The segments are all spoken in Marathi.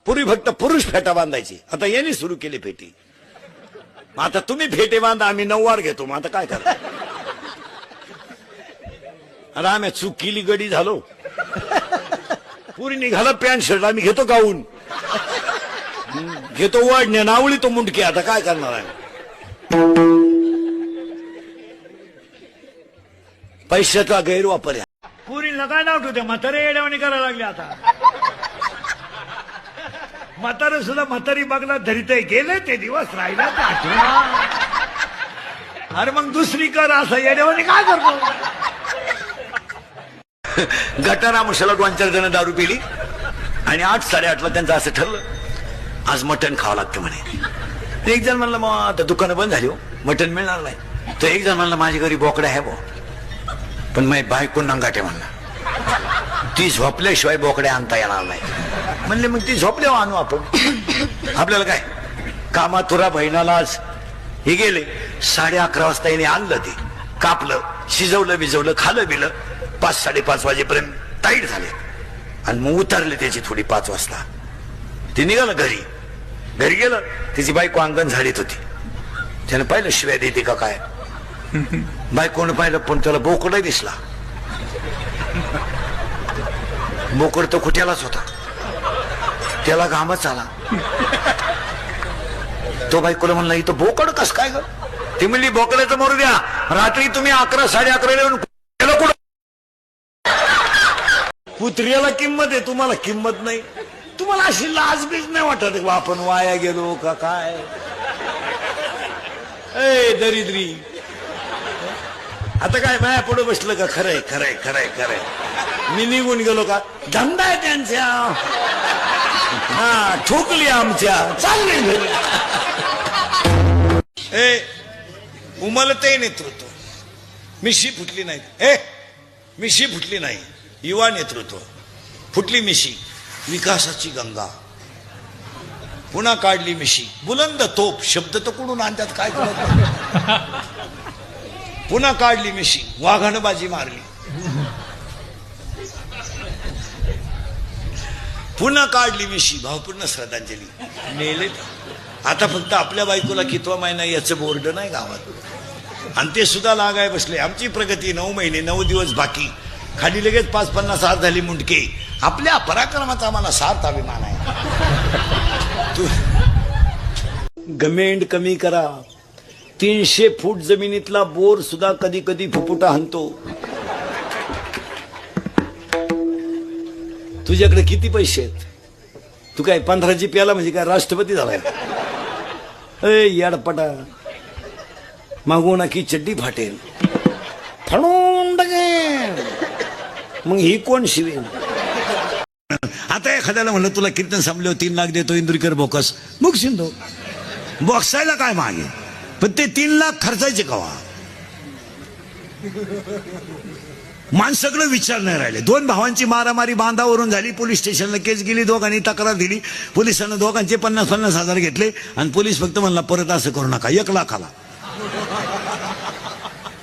पूर्वी फक्त पुरुष फेटा बांधायची, आता यांनी सुरू केली फेटी. आता तुम्ही फेटे बांधा, आम्ही नऊवार घेतो. मग आता काय करा? अरे आम्ही चूक केली, गडी झालो. पुरी निघाला पॅन्ट शर्ट, आम्ही घेतो गाऊन, घेतो वाढणे, नावळी तो मुंडके. आता काय करणार आहे? पैशाचा गैरवापर. पुरीला काय नाव ठेवते? म्हातारे येड्यावानी करायला लागले आता. म्हातारे सुद्धा म्हातारी बघला धरित गेले ते दिवस, राहिला ते आठवण. अरे मग दुसरी कर, असं येड्यावानी काय करतो? गटारा मशाला 2-4 जण दारू पिली आणि 8-8:30 त्यांचं असं ठरलं, आज मटण खावं लागतं म्हणे. एक जण म्हणलं, मग आता दुकानं बंद झाली, हो मटण मिळणार नाही. तर एक जण म्हणलं, माझ्या घरी बोकडा आहे बो, पण माझी बायको नंगाटे म्हणला, ती झोपल्याशिवाय बोकडे आणता येणार नाही. म्हणले मग ती झोपल्यावर आणू आपण. आपल्याला काय कामातुरा बहिणालाच हे गेले. 11:30 वाजता याने आणलं, ते कापलं, शिजवलं बिजवलं, खालं बिलं. 5-5:30 वाजेपर्यंत टाईट झाले आणि मग उतरले त्याची थोडी 5 वाजता. ते निघालं घरी. घरी गेलं, त्याची बायको अंगण झाडीत होती. त्यानं पाहिलं शिव्या देते का काय. बायकोनं पाहिलं, पण त्याला बोकडा दिसला. बोकड तो कुठ्यालाच होता, त्याला घामच आला. तो बायकोला म्हणला, इथं बोकड कस काय ग? ती म्हणली, बोकड्याचं मरू द्या, रात्री तुम्ही 11-11:30 येऊन कुठं? कुत्र्याला किंमत आहे, तुम्हाला किंमत नाही. तुम्हाला अशी लाजबीज नाही वाटत का आपण वाया गेलो का काय? ए दरिद्री, आता काय माया पुढे बसलं का? खरंय खरंय खरंय खरंय, मी निघून गेलो का? धंदा आहे त्यांच्या, हा ठोकली आमच्या, चालले घरी. ए उमलते नेतृत्व, मिशी फुटली नाही. मिशी फुटली नाही, युवा नेतृत्व फुटली मिशी. विकासाची गंगा पुन्हा काढली मिशी. बुलंद तोप, शब्द तर कुठून आणतात काय कळत नाही. पुन्हा काढली मिशी, वाघानं बाजी मारली. पुन्हा काढली मिशी, भावपूर्ण श्रद्धांजली. नेले आता फक्त आपल्या बायकोला कितवा महिना याचं बोर्ड नाही गावात, आणि ते सुद्धा लागाय बसले. आमची प्रगती 9 महिने 9 दिवस बाकी, खाली लगेच 5-50 झाली मुंडके. आपल्या पराक्रमाचा आम्हाला सार्थ अभिमान आहे. तू गमेंड कमी करा. 300 फूट जमिनीतला बोर सुद्धा कधी कधी फुफुटा हाणतो. तुझ्याकडे किती पैसे आहेत? तू काय 15 प्याला म्हणजे काय राष्ट्रपती झालाय? याडपटा, मागून की चड्डी फाटेल, फाडून टाकेल. मग ही कोण शिवेल? आता एखाद्याला म्हणलं, तुला कीर्तन संपल्यावर 3 लाख देतो इंदुरीकर बोकस, मग शिंदो बॉक्सायला काय मागे. पण ते 3 लाख खर्चायचे कवा? माणसाकडे विचार नाही राहिले. 2 भावांची मारामारी बांधावरून झाली, पोलीस स्टेशनला केस गेली, दोघांनी तक्रार दिली. पोलिसांना दोघांचे 50-50 हजार घेतले आणि पोलीस फक्त म्हणला, परत असं करू नका, 1 लाखाला.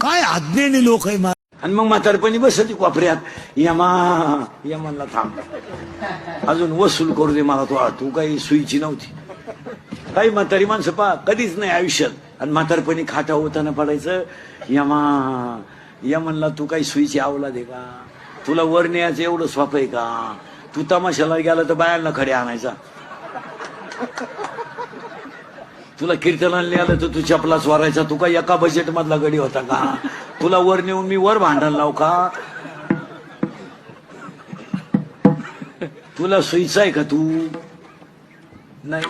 काय आज्ञेने लोक आहे. आणि मग म्हातारपणी बसती कोपऱ्यात, यमानला थांब, अजून वसूल करू दे मला. तू काही सुईची नव्हती. काही म्हातारी माणसं पा कधीच नाही आयुष्यात, आणि म्हातारपणी खाटा होताना पडायचं, यमनला तू काही सुईची आवला दे का? तुला वर न्यायचं एवढं स्वाप आहे का? तू तमाशाला गेला तर बायांना खडे आणायचा. तुला कीर्तनाला आलं तर तू चपला स्वारायचा. तू काय एका बजेट मधला गडी होता का? तुला वर नेऊन मी वर भांडायला लाव का? तुला सुईचा आहे का तू? नाही.